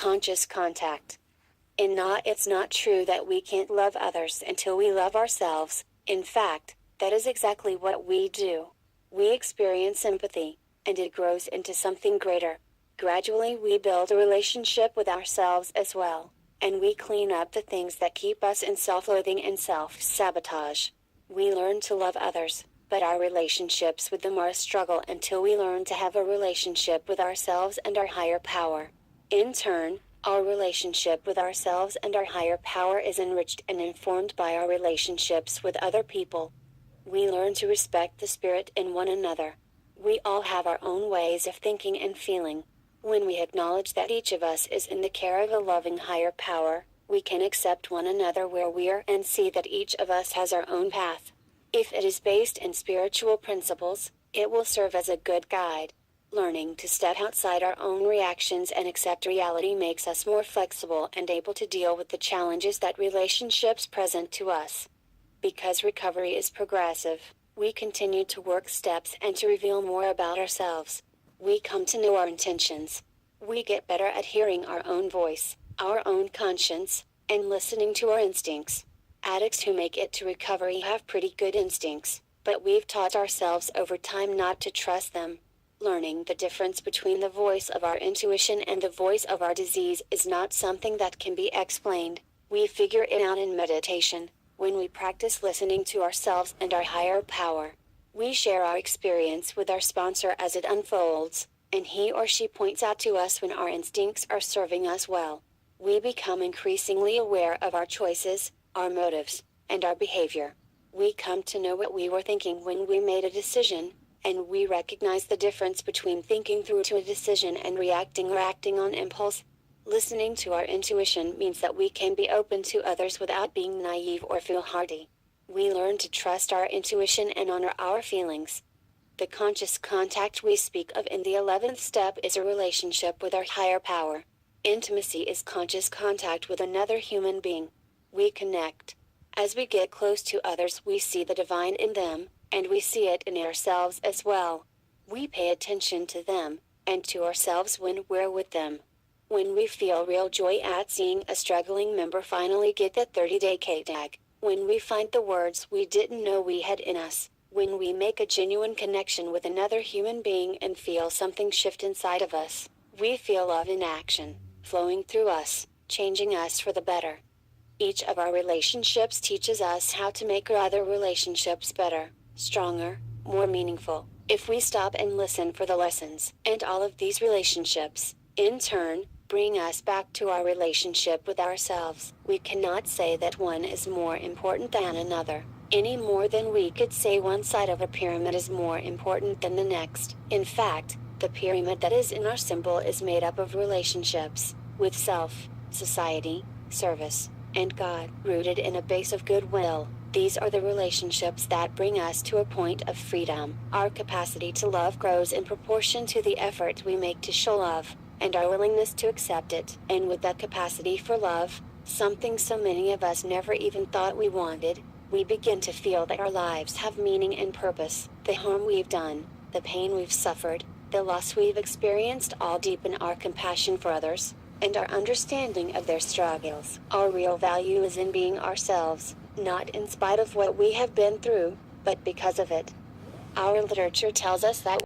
conscious contact. It's not true that we can't love others until we love ourselves. In fact, that is exactly what we do. We experience empathy, and it grows into something greater. Gradually we build a relationship with ourselves as well, and we clean up the things that keep us in self-loathing and self-sabotage. We learn to love others, but our relationships with them are a struggle until we learn to have a relationship with ourselves and our higher power. In turn, our relationship with ourselves and our higher power is enriched and informed by our relationships with other people. We learn to respect the spirit in one another. We all have our own ways of thinking and feeling. When we acknowledge that each of us is in the care of a loving higher power, we can accept one another where we are and see that each of us has our own path. If it is based in spiritual principles, it will serve as a good guide. Learning to step outside our own reactions and accept reality makes us more flexible and able to deal with the challenges that relationships present to us. Because recovery is progressive, we continue to work steps and to reveal more about ourselves. We come to know our intentions. We get better at hearing our own voice, our own conscience, and listening to our instincts. Addicts who make it to recovery have pretty good instincts, but we've taught ourselves over time not to trust them. Learning the difference between the voice of our intuition and the voice of our disease is not something that can be explained. We figure it out in meditation, when we practice listening to ourselves and our higher power. We share our experience with our sponsor as it unfolds, and he or she points out to us when our instincts are serving us well. We become increasingly aware of our choices, our motives, and our behavior. We come to know what we were thinking when we made a decision, and we recognize the difference between thinking through to a decision and reacting or acting on impulse. Listening to our intuition means that we can be open to others without being naive or foolhardy. We learn to trust our intuition and honor our feelings. The conscious contact we speak of in the 11th step is a relationship with our higher power. Intimacy is conscious contact with another human being. We connect. As we get close to others, we see the divine in them, and we see it in ourselves as well. We pay attention to them, and to ourselves when we're with them. When we feel real joy at seeing a struggling member finally get that 30-day K-tag. When we find the words we didn't know we had in us. When we make a genuine connection with another human being and feel something shift inside of us. We feel love in action, flowing through us, changing us for the better. Each of our relationships teaches us how to make our other relationships better, stronger, more meaningful, if we stop and listen for the lessons. And all of these relationships, in turn, bring us back to our relationship with ourselves. We cannot say that one is more important than another, any more than we could say one side of a pyramid is more important than the next. In fact, the pyramid that is in our symbol is made up of relationships, with self, society, service, and God. Rooted in a base of goodwill, these are the relationships that bring us to a point of freedom. Our capacity to love grows in proportion to the effort we make to show love, and our willingness to accept it. And with that capacity for love, something so many of us never even thought we wanted, we begin to feel that our lives have meaning and purpose. The harm we've done, the pain we've suffered, the loss we've experienced all deepen our compassion for others, and our understanding of their struggles. Our real value is in being ourselves, not in spite of what we have been through, but because of it. Our literature tells us that